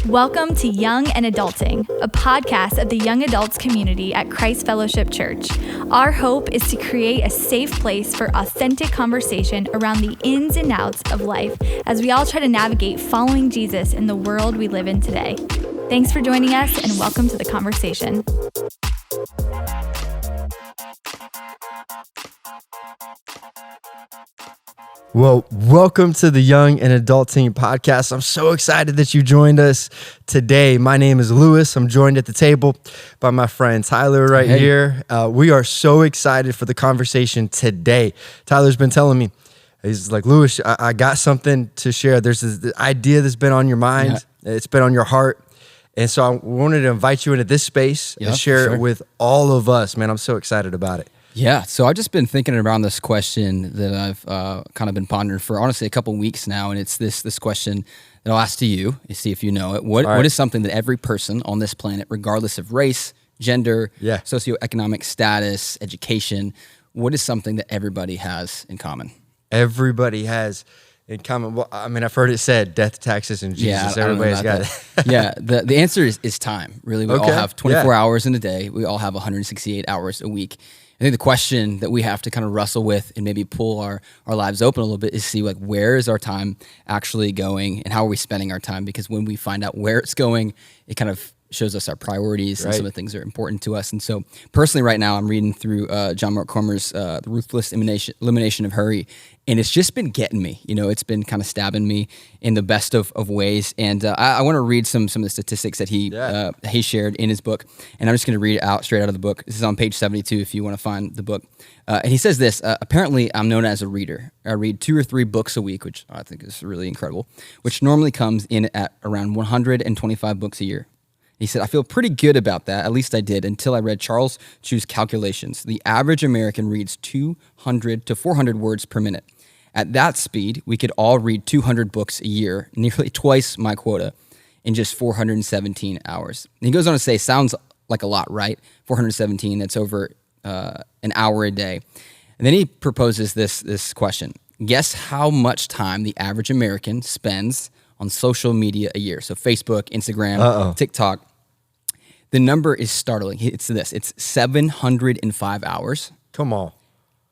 Welcome to Young and Adulting, a podcast of the young adults community at Christ Fellowship Church. Our hope is to create a safe place for authentic conversation around the ins and outs of life as we all try to navigate following Jesus in the world we live in today. Thanks for joining us and welcome to the conversation. Well, welcome to the Young and Adulting podcast. I'm so excited that you joined us today. My name is Lewis. I'm joined at the table by my friend Tyler right here. We are so excited for the conversation today. Tyler's been telling me, he's like, Lewis, I got something to share. There's this idea that's been on your mind. Yeah. It's been on your heart. And so I wanted to invite you into this space and share it with all of us. Man, I'm so excited about it. Yeah, so I've just been thinking around this question that I've kind of been pondering for honestly a couple of weeks now, and it's this question that I'll ask to you, see if you know it. What is something that every person on this planet, regardless of race, gender, socioeconomic status, education, what is something that everybody has in common? Everybody has in common. Well, I mean, I've heard it said, death, taxes, and Jesus. Yeah, everybody's got it. Yeah, the answer is time. Really, we all have 24 hours in a day. We all have 168 hours a week. I think the question that we have to kind of wrestle with and maybe pull our lives open a little bit is see, like, where is our time actually going and how are we spending our time? Because when we find out where it's going, it kind of shows us our priorities and some of the things that are important to us. And so personally right now, I'm reading through John Mark Comer's The Ruthless Elimination of Hurry. And it's just been getting me, it's been kind of stabbing me in the best of ways. And I want to read some of the statistics that he shared in his book. And I'm just going to read it out straight out of the book. This is on page 72 if you want to find the book. And he says this, apparently I'm known as a reader. I read 2 or 3 books a week, which I think is really incredible, which normally comes in at around 125 books a year. He said, I feel pretty good about that, at least I did, until I read Charles Chu's calculations. The average American reads 200 to 400 words per minute. At that speed, we could all read 200 books a year, nearly twice my quota, in just 417 hours. And he goes on to say, sounds like a lot, right? 417, that's over an hour a day. And then he proposes this question. Guess how much time the average American spends on social media a year? So Facebook, Instagram, TikTok. The number is startling. It's 705 hours. Come on.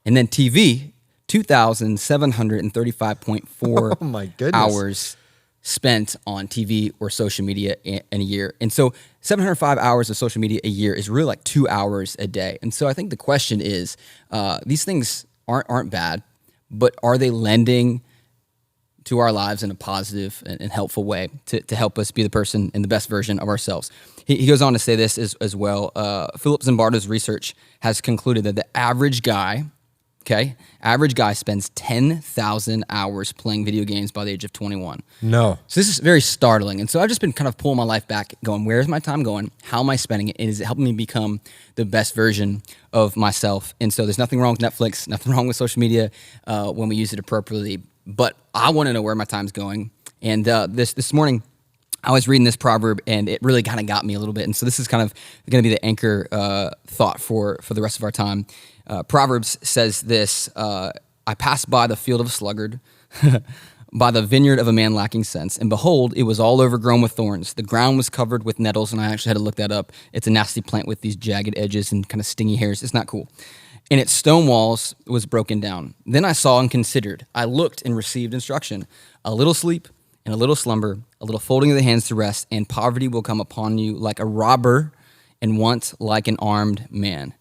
And then TV, 2,735.4 oh my goodness. Hours spent on TV or social media in a year. And so 705 hours of social media a year is really like 2 hours a day. And so I think the question is, these things aren't bad, but are they lending to our lives in a positive and helpful way to help us be the person and the best version of ourselves? He goes on to say this as well. Philip Zimbardo's research has concluded that the average guy spends 10,000 hours playing video games by the age of 21. No. So this is very startling. And so I've just been kind of pulling my life back, going, where is my time going? How am I spending it? And is it helping me become the best version of myself? And so there's nothing wrong with Netflix, nothing wrong with social media when we use it appropriately. But I want to know where my time's going. And this morning, I was reading this proverb, and it really kind of got me a little bit. And so this is kind of going to be the anchor thought for the rest of our time. Proverbs says this, I passed by the field of a sluggard, by the vineyard of a man lacking sense, and behold, it was all overgrown with thorns. The ground was covered with nettles, and I actually had to look that up. It's a nasty plant with these jagged edges and kind of stingy hairs. It's not cool. And its stone walls was broken down. Then I saw and considered. I looked and received instruction. A little sleep and a little slumber, a little folding of the hands to rest, and poverty will come upon you like a robber and want like an armed man.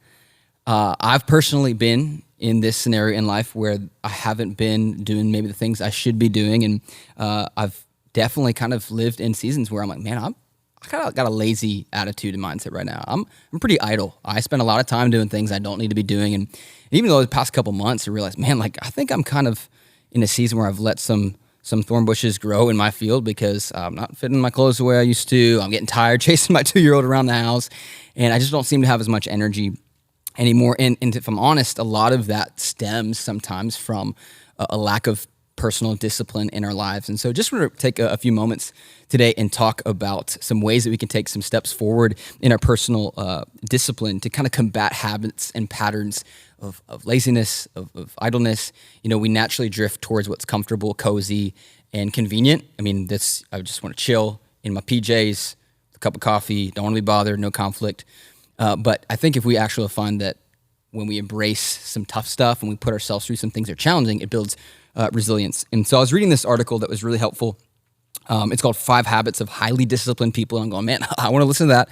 I've personally been in this scenario in life where I haven't been doing maybe the things I should be doing. And I've definitely kind of lived in seasons where I'm like, man, I kind of got a lazy attitude and mindset right now. I'm pretty idle. I spend a lot of time doing things I don't need to be doing. And even though the past couple months, I realized, man, like I think I'm kind of in a season where I've let some thorn bushes grow in my field because I'm not fitting my clothes the way I used to. I'm getting tired chasing my 2-year-old around the house. And I just don't seem to have as much energy anymore. And if I'm honest, a lot of that stems sometimes from a lack of personal discipline in our lives. And so just want to take a few moments today and talk about some ways that we can take some steps forward in our personal discipline to kind of combat habits and patterns of laziness, of idleness. You know, we naturally drift towards what's comfortable, cozy, and convenient. I mean, I just want to chill, in my PJs, a cup of coffee, don't want to be bothered, no conflict. But I think if we actually find that when we embrace some tough stuff and we put ourselves through some things that are challenging, it builds resilience. And so I was reading this article that was really helpful. It's called 5 Habits of Highly Disciplined People. And I'm going, man, I want to listen to that.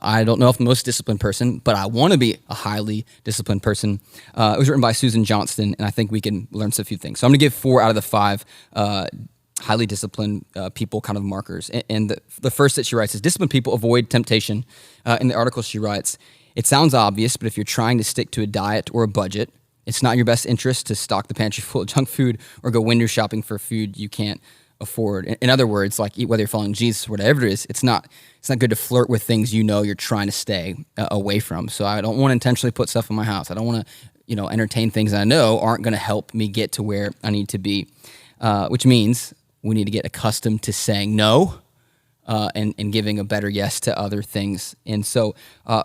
I don't know if I'm the most disciplined person, but I want to be a highly disciplined person. It was written by Susan Johnston, and I think we can learn a few things. So I'm going to give 4 out of the 5 highly disciplined people kind of markers. And the first that she writes is disciplined people avoid temptation. In the article she writes, it sounds obvious, but if you're trying to stick to a diet or a budget, it's not in your best interest to stock the pantry full of junk food or go window shopping for food you can't afford. In other words, like whether you're following Jesus or whatever it is, it's not good to flirt with things you're trying to stay away from. So I don't want to intentionally put stuff in my house. I don't want to entertain things I know aren't going to help me get to where I need to be, which means we need to get accustomed to saying no and giving a better yes to other things. And so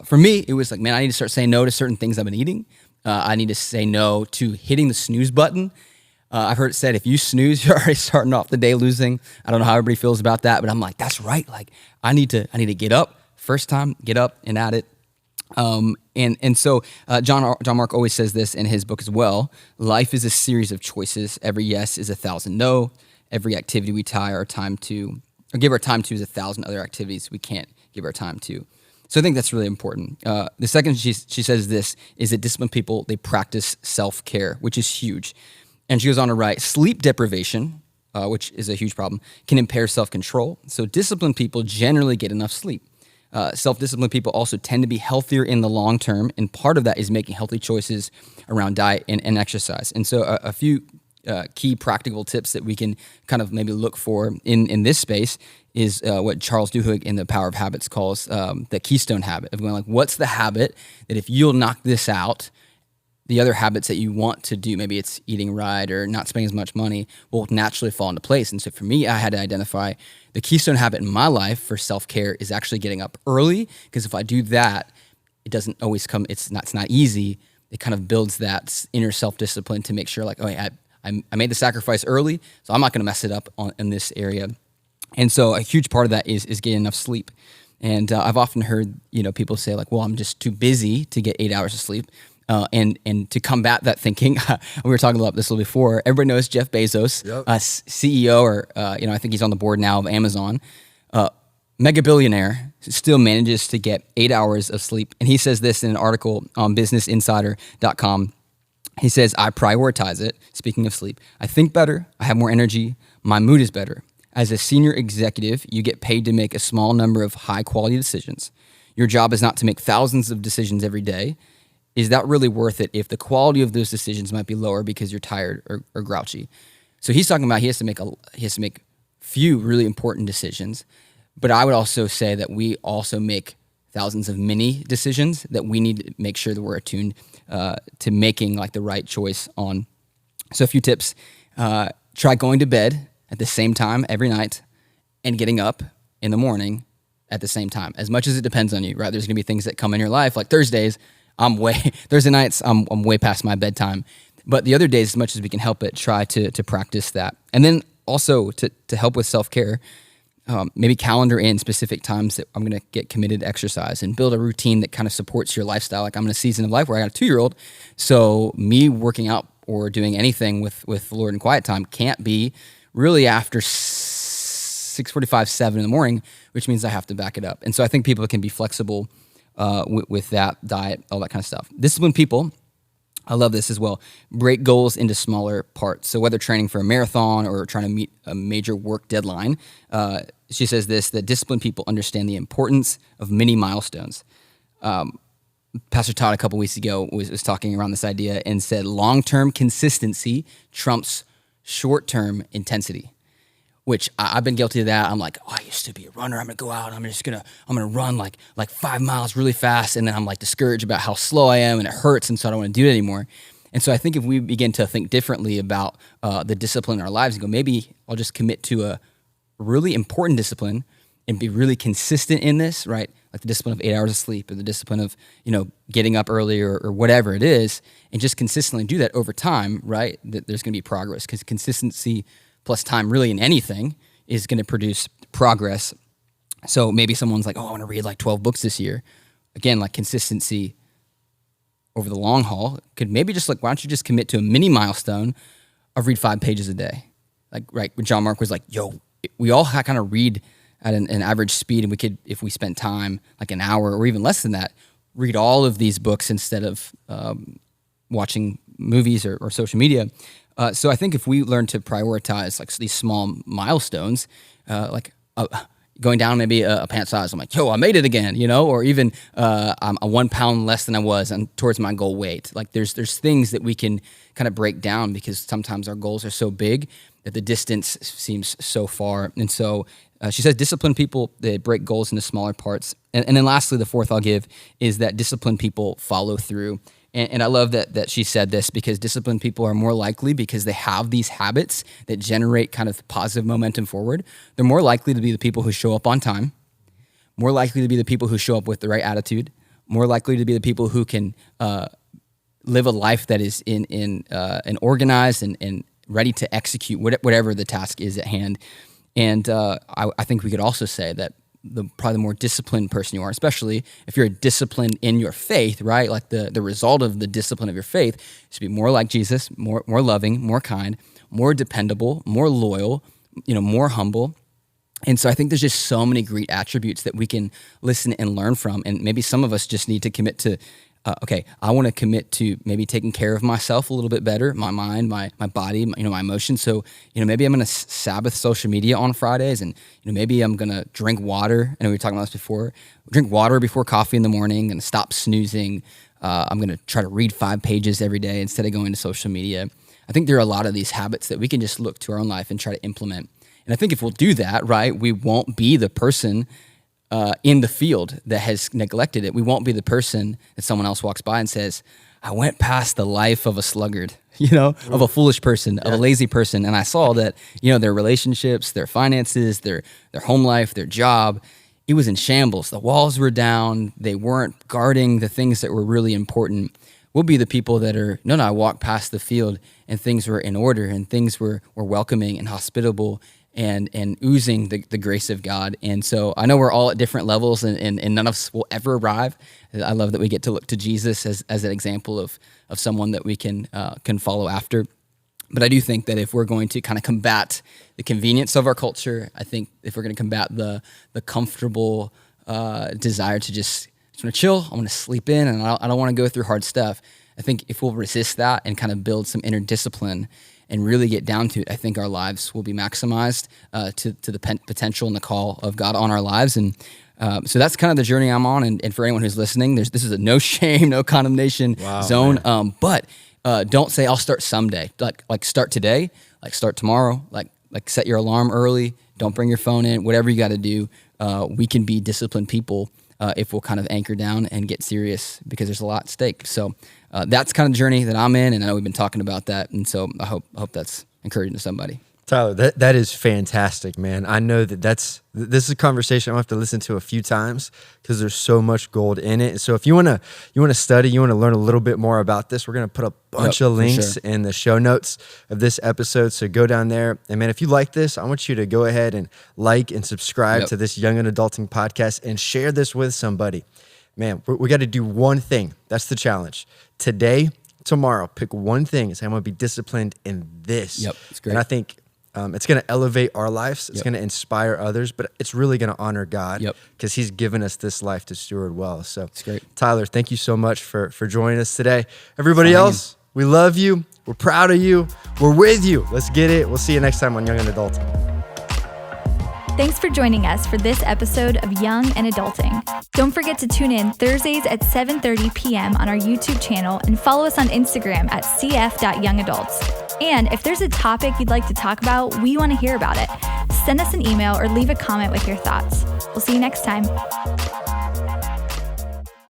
for me, it was like, man, I need to start saying no to certain things I've been eating. I need to say no to hitting the snooze button. I've heard it said, if you snooze, you're already starting off the day losing. I don't know how everybody feels about that, but I'm like, that's right. Like I need to get up first time, get up and at it. And so John Mark always says this in his book as well. Life is a series of choices. Every yes is 1,000 no. Every activity we give our time to is 1,000 other activities we can't give our time to. So I think that's really important. The second she says this is that disciplined people, they practice self-care, which is huge. And she goes on to write, sleep deprivation, which is a huge problem, can impair self-control. So disciplined people generally get enough sleep. Self-disciplined people also tend to be healthier in the long term, and part of that is making healthy choices around diet and exercise. And so a few key practical tips that we can kind of maybe look for in this space is what Charles Duhigg in The Power of Habits calls the Keystone Habit, of going like, what's the habit that if you'll knock this out, the other habits that you want to do, maybe it's eating right or not spending as much money, will naturally fall into place. And so for me, I had to identify the keystone habit in my life for self-care is actually getting up early, because if I do that, it doesn't always come, it's not easy. It kind of builds that inner self-discipline to make sure like, oh, I made the sacrifice early, so I'm not going to mess it up in this area. And so a huge part of that is getting enough sleep. And I've often heard, people say like, well, I'm just too busy to get 8 hours of sleep. And to combat that thinking, we were talking about this a little before. Everybody knows Jeff Bezos, Yep. CEO, or I think he's on the board now of Amazon, mega billionaire, still manages to get 8 hours of sleep. And he says this in an article on BusinessInsider.com. He says, I prioritize it. Speaking of sleep, I think better. I have more energy. My mood is better. As a senior executive, you get paid to make a small number of high quality decisions. Your job is not to make thousands of decisions every day. Is that really worth it if the quality of those decisions might be lower because you're tired or grouchy? So he's talking about he has to make few really important decisions. But I would also say that we also make thousands of mini decisions that we need to make sure that we're attuned to making like the right choice on. So a few tips: try going to bed at the same time every night and getting up in the morning at the same time. As much as it depends on you, right? There's gonna be things that come in your life like Thursdays. Thursday nights, I'm way past my bedtime. But the other days, as much as we can help it, try to practice that. And then also to help with self-care, maybe calendar in specific times that I'm going to get committed to exercise and build a routine that kind of supports your lifestyle. Like I'm in a season of life where I got a 2-year-old. So me working out or doing anything with the Lord in quiet time can't be really after 6:45, 7 in the morning, which means I have to back it up. And so I think people can be flexible with that diet, all that kind of stuff. Disciplined people, I love this as well, break goals into smaller parts. So whether training for a marathon or trying to meet a major work deadline, she says this, that disciplined people understand the importance of mini milestones. Pastor Todd a couple weeks ago was talking around this idea and said long-term consistency trumps short-term intensity, which I've been guilty of that. I'm like, oh, I used to be a runner. I'm gonna go out and I'm gonna run like 5 miles really fast, and then I'm like discouraged about how slow I am and it hurts, and so I don't want to do it anymore. And so I think if we begin to think differently about the discipline in our lives and go, maybe I'll just commit to a really important discipline and be really consistent in this, right? Like the discipline of 8 hours of sleep, or the discipline of getting up early, or whatever it is, and just consistently do that over time, right? That there's gonna be progress, because consistency plus time really in anything, is going to produce progress. So maybe someone's like, oh, I want to read like 12 books this year. Again, like consistency over the long haul could maybe just like, why don't you just commit to a mini milestone of read 5 pages a day? Like, right, when John Mark was like, yo, we all kind of read at an average speed, and we could, if we spent time, like an hour or even less than that, read all of these books instead of watching movies or social media. So I think if we learn to prioritize like these small milestones, going down maybe a pant size, I'm like, yo, I made it again, or even I'm 1 pound less than I was and towards my goal weight. Like there's things that we can kind of break down, because sometimes our goals are so big that the distance seems so far. And so she says disciplined people, they break goals into smaller parts. And then lastly, the fourth I'll give is that disciplined people follow through. And I love that she said this, because disciplined people are more likely, because they have these habits that generate kind of positive momentum forward. They're more likely to be the people who show up on time, more likely to be the people who show up with the right attitude, more likely to be the people who can live a life that is in organized and ready to execute whatever the task is at hand. And I think we could also say that probably the more disciplined person you are, especially if you're disciplined in your faith, right? Like the result of the discipline of your faith is to be more like Jesus, more loving, more kind, more dependable, more loyal, more humble. And so I think there's just so many great attributes that we can listen and learn from. And maybe some of us just need to commit to, I want to commit to maybe taking care of myself a little bit better, my mind, my body, my emotions. So, maybe I'm going to Sabbath social media on Fridays, and, maybe I'm going to drink water. I know we were talking about this before. Drink water before coffee in the morning and stop snoozing. I'm going to try to read 5 pages every day instead of going to social media. I think there are a lot of these habits that we can just look to our own life and try to implement. And I think if we'll do that, right, we won't be the person in the field that has neglected it. We won't be the person that someone else walks by and says, I went past the life of a sluggard, of a foolish person, of a lazy person. And I saw that, their relationships, their finances, their home life, their job, it was in shambles. The walls were down. They weren't guarding the things that were really important. We'll be the people that are, I walked past the field and things were in order and things were welcoming and hospitable and oozing the grace of God. And so I know we're all at different levels and none of us will ever arrive. I love that we get to look to Jesus as an example of someone that we can follow after. But I do think that if we're going to kind of combat the convenience of our culture, I think if we're going to combat the comfortable desire to just want to chill, I want to sleep in, and I don't want to go through hard stuff. I think if we'll resist that and kind of build some inner discipline and really get down to it, I think our lives will be maximized to the potential and the call of God on our lives. And so that's kind of the journey I'm on. And for anyone who's listening, this is a no shame, no condemnation zone. But don't say I'll start someday. Like start today. Like start tomorrow. Like set your alarm early. Don't bring your phone in. Whatever you got to do. We can be disciplined people if we'll kind of anchor down and get serious, because there's a lot at stake. So that's kind of the journey that I'm in, and I know we've been talking about that, and so I hope that's encouraging to somebody. Tyler, that is fantastic, man. I know this is a conversation I'm gonna have to listen to a few times because there's so much gold in it. So if you wanna study, you wanna learn a little bit more about this, we're gonna put a bunch of links in the show notes of this episode. So go down there, and man, if you like this, I want you to go ahead and like and subscribe to this Young and Adulting podcast and share this with somebody. Man, we got to do one thing. That's the challenge today. Tomorrow, pick one thing and say, I'm going to be disciplined in this. Yep, it's great. And I think it's going to elevate our lives. It's going to inspire others, but it's really going to honor God because he's given us this life to steward well. So it's great. Tyler, thank you so much for joining us today. Everybody else, we love you. We're proud of you. We're with you. Let's get it. We'll see you next time on Young and Adulting. Thanks for joining us for this episode of Young and Adulting. Don't forget to tune in Thursdays at 7:30 p.m. on our YouTube channel and follow us on Instagram at cf.youngadults. And if there's a topic you'd like to talk about, we want to hear about it. Send us an email or leave a comment with your thoughts. We'll see you next time.